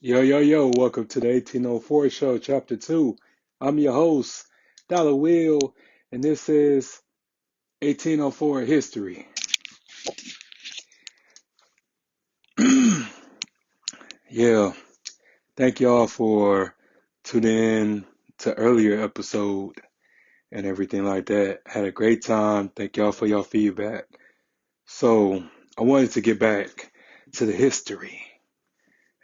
Yo, yo, yo, welcome to the 1804 show, chapter 2. I'm your host, Dollar Will, and this is 1804 history. Yeah, thank y'all for tuning in to earlier episode and everything like that. Had a great time. Thank y'all for your feedback. So, I wanted to get back to the history.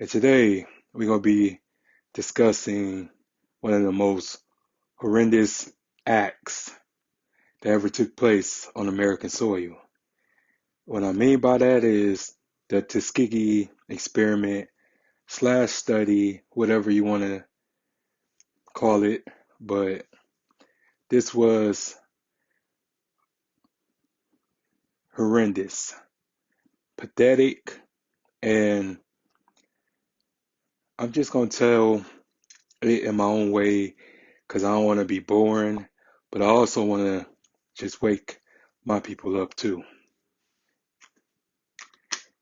And today, we're going to be discussing one of the most horrendous acts that ever took place on American soil. What I mean by that is the Tuskegee experiment slash study, whatever you want to call it, but this was horrendous, pathetic, and I'm just going to tell it in my own way because I don't want to be boring, but I also want to just wake my people up too.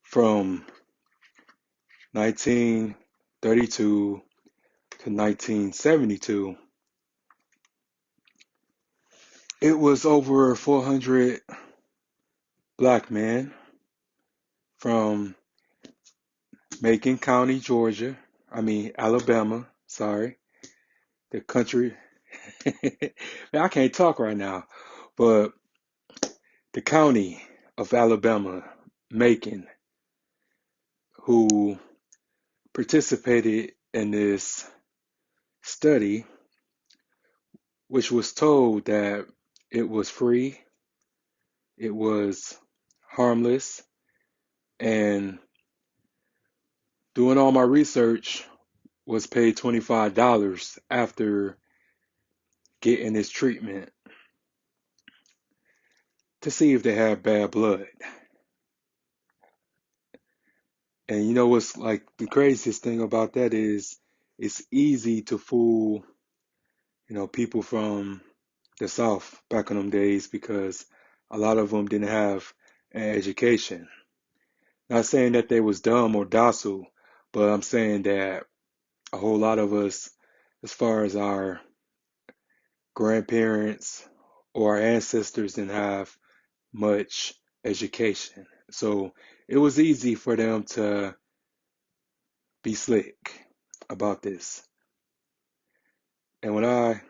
From 1932 to 1972, it was over 400 black men from Macon County, Georgia. Alabama. Sorry. The country. Man, I can't talk right now. But the county of Alabama, Macon, who participated in this study, which was told that it was free, it was harmless, and doing all my research was paid $25 after getting this treatment to see if they had bad blood. And you know what's like the craziest thing about that is it's easy to fool, people from the South back in them days because a lot of them didn't have an education. Not saying that they was dumb or docile, but I'm saying that a whole lot of us, as far as our grandparents or our ancestors, didn't have much education. So it was easy for them to be slick about this. And when I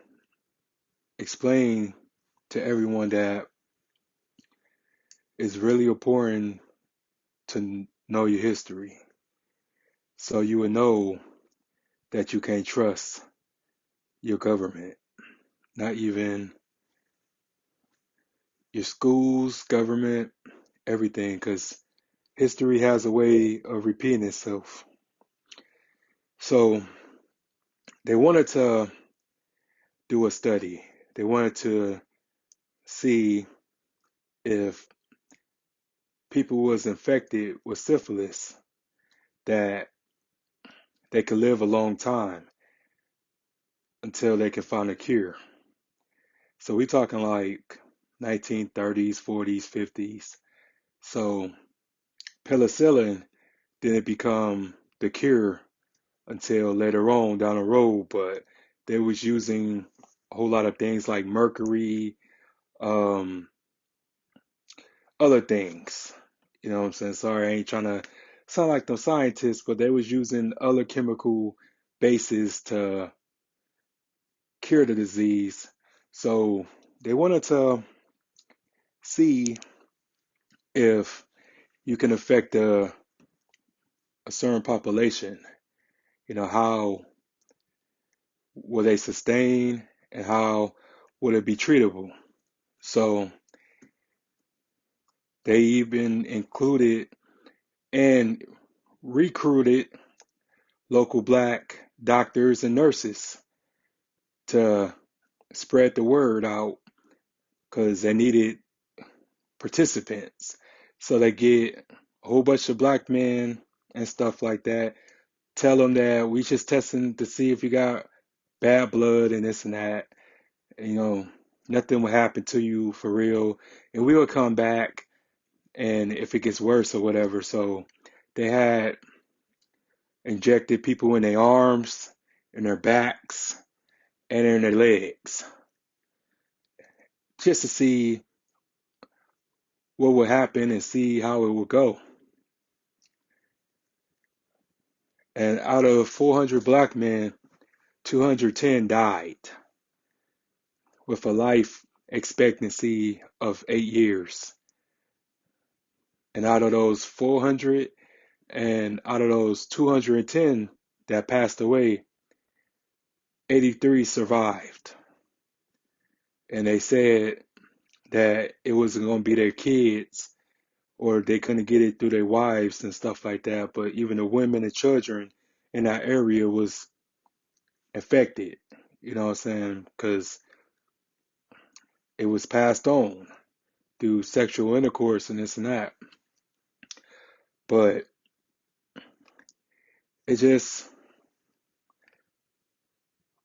explain to everyone that it's really important to know your history, so you would know that you can't trust your government, not even your schools, government, everything, because history has a way of repeating itself. So they wanted to do a study. They wanted to see if people was infected with syphilis that they could live a long time until they could find a cure. So we talking like 1930s, 40s, 50s. So penicillin didn't become the cure until later on down the road, but they was using a whole lot of things like mercury, um, other things. You know what I'm saying? Sorry, I ain't trying to sound like the scientists, but they was using other chemical bases to cure the disease. So they wanted to see if you can affect a certain population. How will they sustain and how would it be treatable? So they even included and recruited local black doctors and nurses to spread the word out because they needed participants. So they get a whole bunch of black men and stuff like that. Tell them that we just testing to see if you got bad blood and this and that. You know, nothing will happen to you for real. And we will come back and if it gets worse or whatever. So they had injected people in their arms, in their backs, and in their legs, just to see what would happen and see how it would go. And out of 400 black men, 210 died with a life expectancy of 8 years. And out of those 400 and out of those 210 that passed away, 83 survived. And they said that it wasn't going to be their kids or they couldn't get it through their wives and stuff like that. But even the women and children in that area was affected, you know what I'm saying? Because it was passed on through sexual intercourse and this and that. But it's just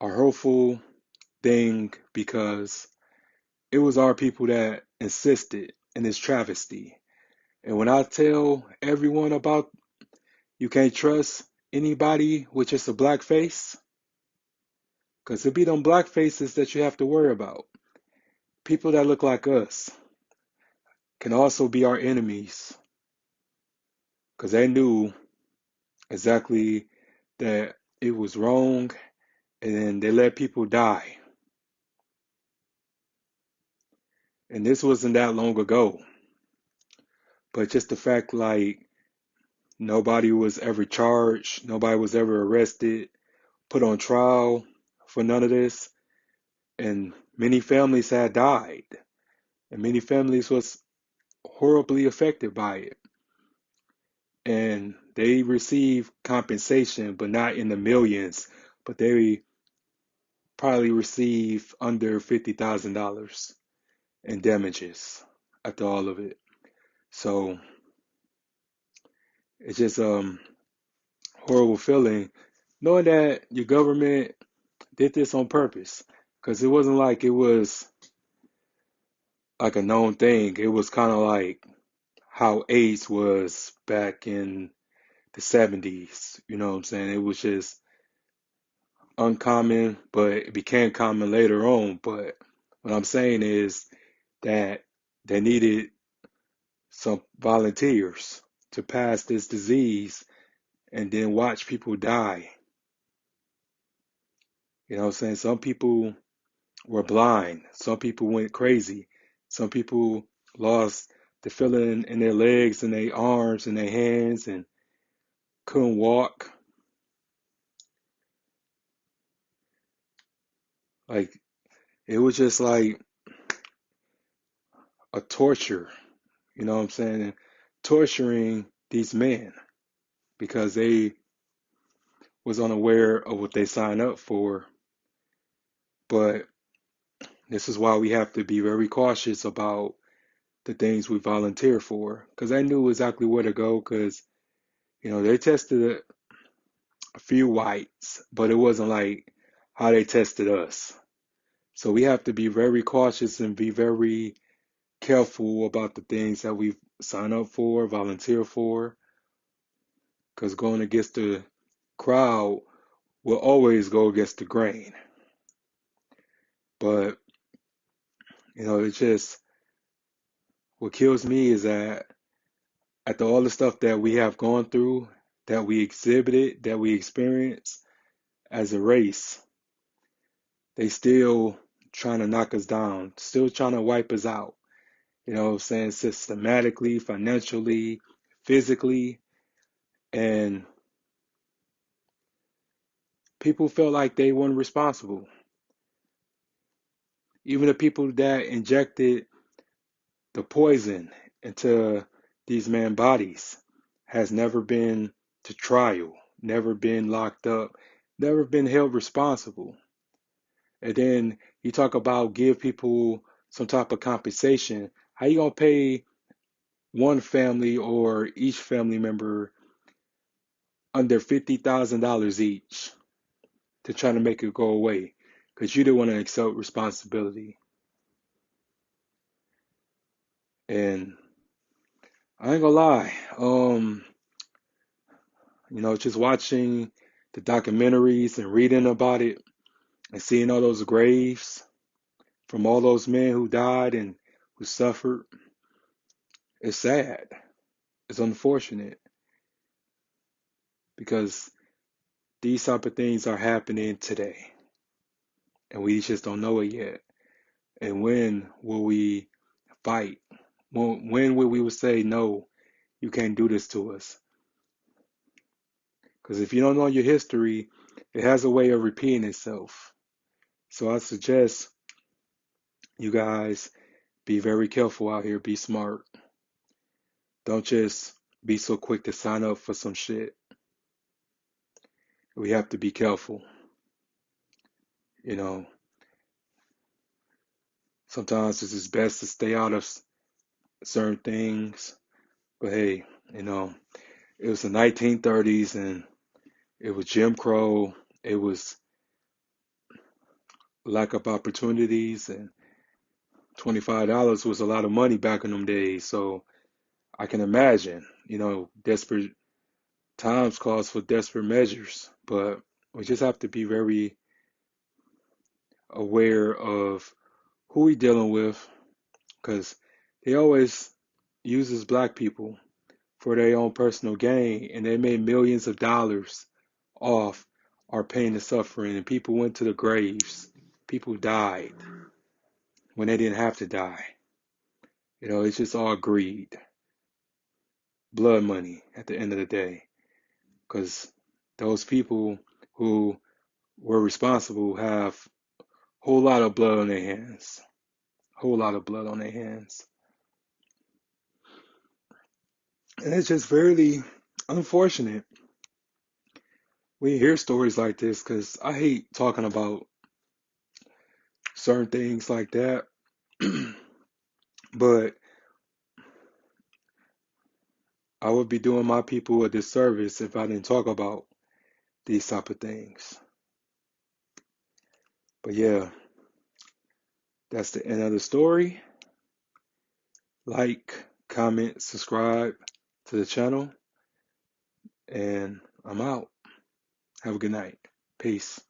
a hurtful thing because it was our people that insisted in this travesty. And when I tell everyone about you can't trust anybody with just a black face, because it be them black faces that you have to worry about. People that look like us can also be our enemies because they knew exactly that it was wrong and then they let people die. And this wasn't that long ago. But just the fact like nobody was ever charged, nobody was ever arrested, put on trial for none of this, and many families had died, and many families was horribly affected by it. And they received compensation, but not in the millions, but they probably received under $50,000 in damages after all of it. So it's just horrible feeling knowing that your government did this on purpose because it wasn't like it was like a known thing. It was kind of like how AIDS was back in the 70s. You know what I'm saying? It was just uncommon, but it became common later on. But what I'm saying is that they needed some volunteers to pass this disease and then watch people die. You know what I'm saying? Some people were blind. Some people went crazy. Some people lost the feeling in their legs and their arms and their hands and couldn't walk. Like it was just like a torture, you know what I'm saying? And torturing these men because they was unaware of what they signed up for. But this is why we have to be very cautious about the things we volunteer for because I knew exactly where to go because they tested a few whites, but it wasn't like how they tested us. So we have to be very cautious and be very careful about the things that we sign up for, volunteer for, because going against the crowd will always go against the grain. But, it's just what kills me is that after all the stuff that we have gone through, that we exhibited, that we experienced as a race, they still trying to knock us down, still trying to wipe us out. You know what I'm saying? Systematically, financially, physically. And people felt like they weren't responsible. Even the people that injected the poison into these men's bodies has never been to trial, never been locked up, never been held responsible. And then you talk about give people some type of compensation. How you gonna pay one family or each family member under $50,000 each to try to make it go away? Because you didn't want to accept responsibility. And I ain't gonna lie, Just watching the documentaries and reading about it and seeing all those graves from all those men who died and who suffered, it's sad. It's unfortunate because these type of things are happening today and we just don't know it yet. And when will we fight? When will we say, no, you can't do this to us? Because if you don't know your history, it has a way of repeating itself. So I suggest you guys be very careful out here. Be smart. Don't just be so quick to sign up for some shit. We have to be careful. You know, sometimes it's just best to stay out of certain things. But hey, you know, it was the 1930s and it was Jim Crow. It was lack of opportunities, and $25 was a lot of money back in them days. So I can imagine, desperate times calls for desperate measures. But we just have to be very aware of who we dealing with, because they always uses black people for their own personal gain, and they made millions of dollars off our pain and suffering. And people went to the graves. People died when they didn't have to die. It's just all greed, blood money at the end of the day. Because those people who were responsible have a whole lot of blood on their hands. Whole lot of blood on their hands. And it's just very unfortunate when you hear stories like this, because I hate talking about certain things like that. But I would be doing my people a disservice if I didn't talk about these type of things. But yeah, that's the end of the story. Like, comment, subscribe to the channel, and I'm out. Have a good night. Peace.